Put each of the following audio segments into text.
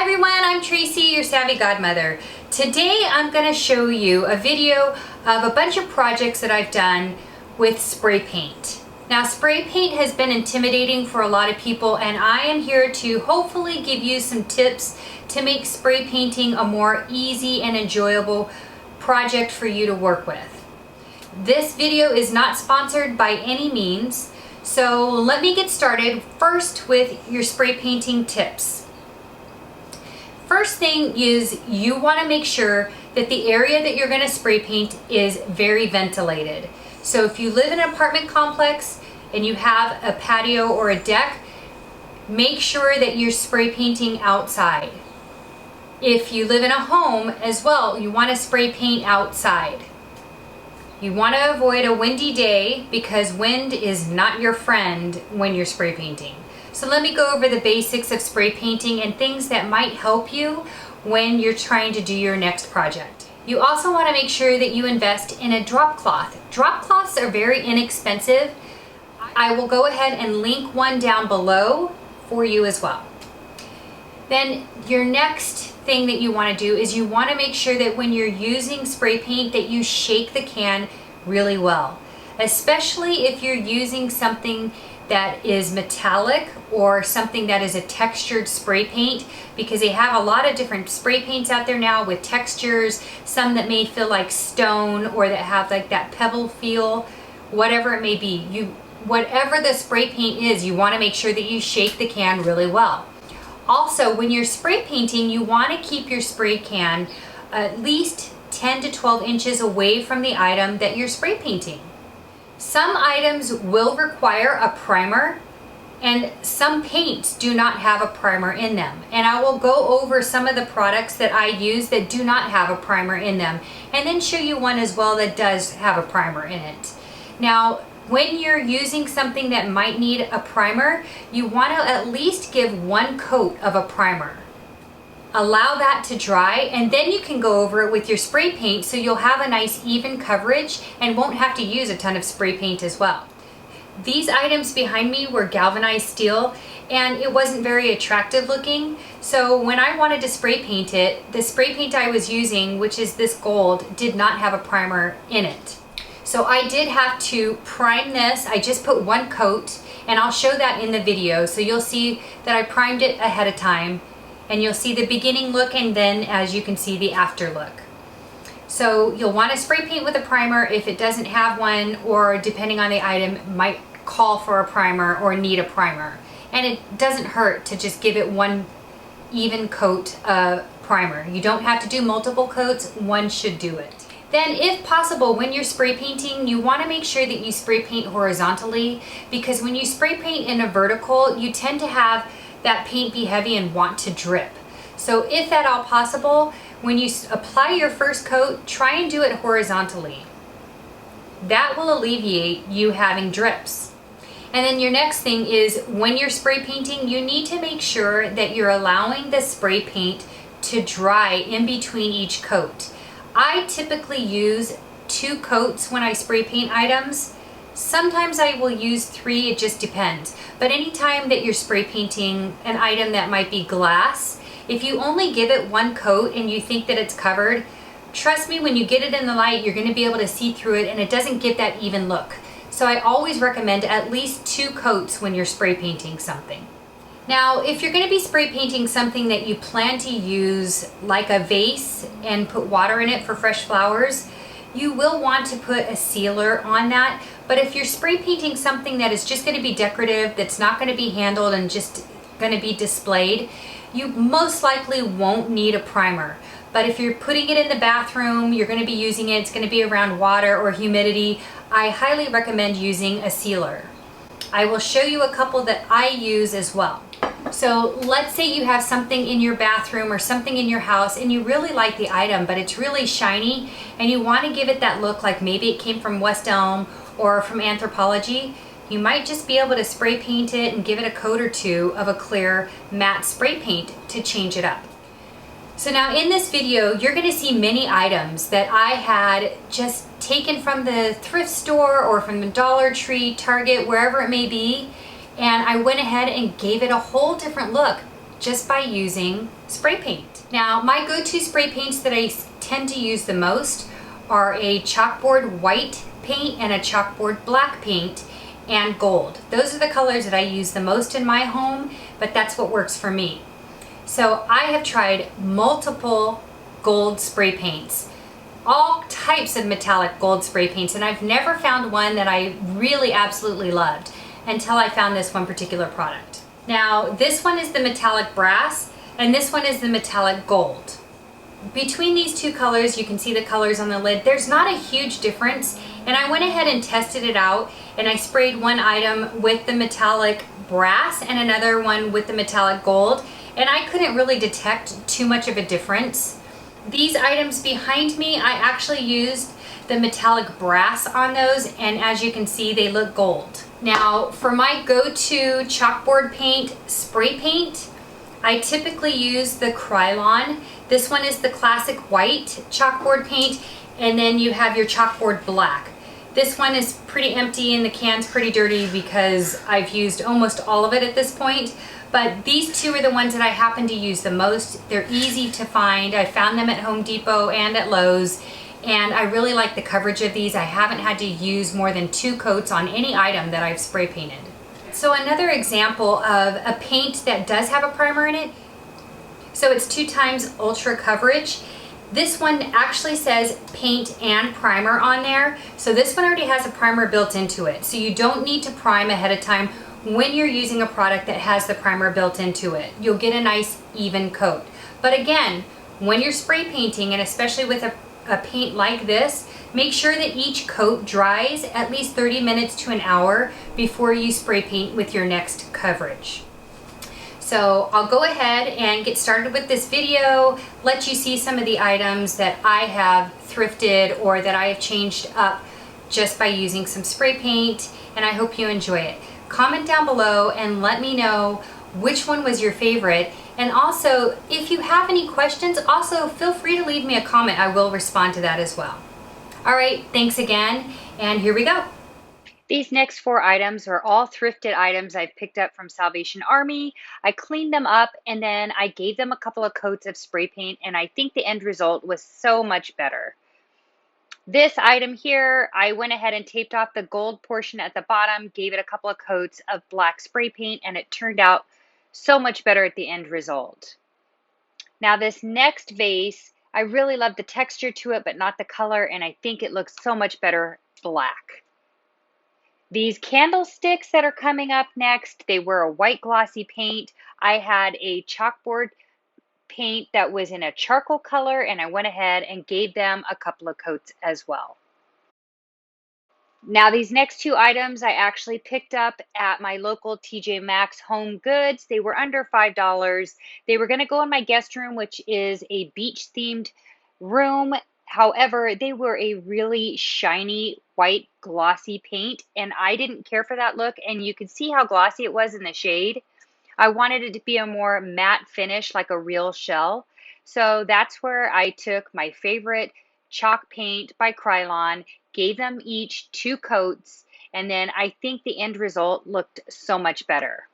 everyone, I'm Tracy, your Savvy Godmother. Today I'm going to show you a video of a bunch of projects that I've done with spray paint. Now, spray paint has been intimidating for a lot of people, and I am here to hopefully give you some tips to make spray painting a more easy and enjoyable project for you to work with. This video is not sponsored by any means, so let me get started first with your spray painting tips. First thing is you want to make sure that the area that you're going to spray paint is very ventilated. So if you live in an apartment complex and you have a patio or a deck, make sure that you're spray painting outside. If you live in a home as well, you want to spray paint outside. You want to avoid a windy day because wind is not your friend when you're spray painting. So let me go over the basics of spray painting and things that might help you when you're trying to do your next project. You also want to make sure that you invest in a drop cloth. Drop cloths are very inexpensive. I will go ahead and link one down below for you as well. Then your next thing that you want to do is you want to make sure that when you're using spray paint that you shake the can really well, especially if you're using something that is metallic or something that is a textured spray paint, because they have a lot of different spray paints out there now with textures, some that may feel like stone or that have like that pebble feel, whatever it may be. Whatever the spray paint is, you want to make sure that you shake the can really well. Also, when you're spray painting, you want to keep your spray can at least 10 to 12 inches away from the item that you're spray painting. Some items will require a primer, and some paints do not have a primer in them. And I will go over some of the products that I use that do not have a primer in them, and then show you one as well that does have a primer in it. Now, when you're using something that might need a primer, you want to at least give one coat of a primer. Allow that to dry, and then you can go over it with your spray paint so you'll have a nice even coverage and won't have to use a ton of spray paint as well. These items behind me were galvanized steel, and it wasn't very attractive looking, so when I wanted to spray paint it, the spray paint I was using, which is this gold, did not have a primer in it. So I did have to prime this. I just put one coat, and I'll show that in the video, so you'll see that I primed it ahead of time. And you'll see the beginning look, and then as you can see, the after look. So you'll want to spray paint with a primer if it doesn't have one, or depending on the item, might call for a primer or need a primer. And it doesn't hurt to just give it one even coat of primer. You don't have to do multiple coats, one should do it. Then if possible, when you're spray painting, you want to make sure that you spray paint horizontally, because when you spray paint in a vertical, you tend to have that paint be heavy and want to drip. So if at all possible, when you apply your first coat, try and do it horizontally. That will alleviate you having drips. And then your next thing is when you're spray painting, you need to make sure that you're allowing the spray paint to dry in between each coat. I typically use 2 coats when I spray paint items. Sometimes I will use 3, it just depends. But anytime that you're spray painting an item that might be glass, if you only give it 1 coat and you think that it's covered, trust me, when you get it in the light, you're going to be able to see through it, and it doesn't give that even look. So I always recommend at least 2 coats when you're spray painting something. Now, if you're going to be spray painting something that you plan to use, like a vase, and put water in it for fresh flowers, you will want to put a sealer on that. But if you're spray painting something that is just going to be decorative, that's not going to be handled and just going to be displayed, you most likely won't need a primer. But if you're putting it in the bathroom, you're going to be using it, it's going to be around water or humidity, I highly recommend using a sealer. I will show you a couple that I use as well. So let's say you have something in your bathroom or something in your house and you really like the item, but it's really shiny and you want to give it that look like maybe it came from West Elm or from Anthropology. You might just be able to spray paint it and give it a coat or 2 of a clear matte spray paint to change it up. So now in this video, you're going to see many items that I had just taken from the thrift store or from the Dollar Tree, Target, wherever it may be, and I went ahead and gave it a whole different look just by using spray paint. Now, my go-to spray paints that I tend to use the most are a chalkboard white paint and a chalkboard black paint and gold. Those are the colors that I use the most in my home, but that's what works for me. So I have tried multiple gold spray paints, all types of metallic gold spray paints, and I've never found one that I really absolutely loved until I found this one particular product. Now, this one is the metallic brass and this one is the metallic gold. Between these two colors, you can see the colors on the lid. There's not a huge difference, and I went ahead and tested it out, and I sprayed one item with the metallic brass and another one with the metallic gold, and I couldn't really detect too much of a difference. These items behind me, I actually used the metallic brass on those, and as you can see, they look gold. Now, for my go-to chalkboard paint, spray paint, I typically use the Krylon. This one is the classic white chalkboard paint, and then you have your chalkboard black. This one is pretty empty and the can's pretty dirty because I've used almost all of it at this point. But these two are the ones that I happen to use the most. They're easy to find. I found them at Home Depot and at Lowe's, and I really like the coverage of these. I haven't had to use more than 2 coats on any item that I've spray painted. So another example of a paint that does have a primer in it, so it's 2 times ultra coverage. This one actually says paint and primer on there. So this one already has a primer built into it. So you don't need to prime ahead of time when you're using a product that has the primer built into it. You'll get a nice even coat. But again, when you're spray painting, and especially with a paint like this, make sure that each coat dries at least 30 minutes to an hour before you spray paint with your next coverage. So I'll go ahead and get started with this video, let you see some of the items that I have thrifted or that I have changed up just by using some spray paint, and I hope you enjoy it. Comment down below and let me know which one was your favorite. And also, if you have any questions, also feel free to leave me a comment. I will respond to that as well. All right, thanks again, and here we go. These next 4 items are all thrifted items I've picked up from Salvation Army. I cleaned them up and then I gave them a couple of coats of spray paint, and I think the end result was so much better. This item here, I went ahead and taped off the gold portion at the bottom, gave it a couple of coats of black spray paint, and it turned out so much better at the end result. Now this next vase, I really love the texture to it, but not the color, and I think it looks so much better black. These candlesticks that are coming up next, they were a white glossy paint. I had a chalkboard paint that was in a charcoal color, and I went ahead and gave them a couple of coats as well. Now these next 2 items I actually picked up at my local TJ Maxx Home Goods. They were under $5. They were going to go in my guest room, which is a beach themed room. However, they were a really shiny white glossy paint, and I didn't care for that look, and you could see how glossy it was in the shade. I wanted it to be a more matte finish, like a real shell. So that's where I took my favorite chalk paint by Krylon, gave them each 2 coats, and then I think the end result looked so much better.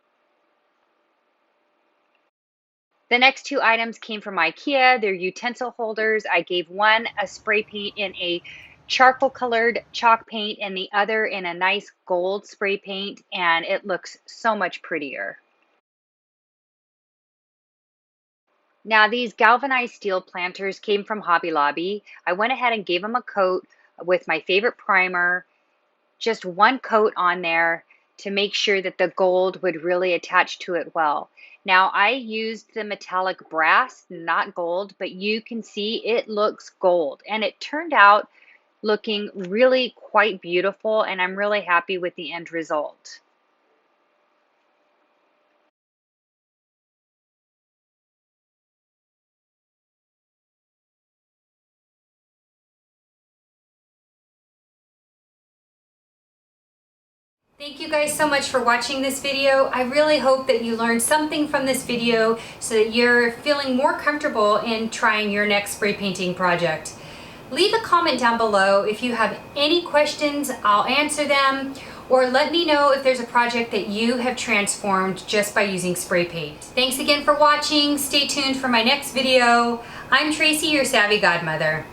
The next 2 items came from IKEA. They're utensil holders. I gave one a spray paint in a charcoal colored chalk paint and the other in a nice gold spray paint, and it looks so much prettier. Now these galvanized steel planters came from Hobby Lobby. I went ahead and gave them a coat with my favorite primer, just 1 coat on there to make sure that the gold would really attach to it well. Now I used the metallic brass, not gold, but you can see it looks gold, and it turned out looking really quite beautiful, and I'm really happy with the end result. Thank you guys so much for watching this video. I really hope that you learned something from this video so that you're feeling more comfortable in trying your next spray painting project. Leave a comment down below if you have any questions. I'll answer them. or let me know if there's a project that you have transformed just by using spray paint. Thanks again for watching. Stay tuned for my next video. I'm Tracy, your Savvy Godmother.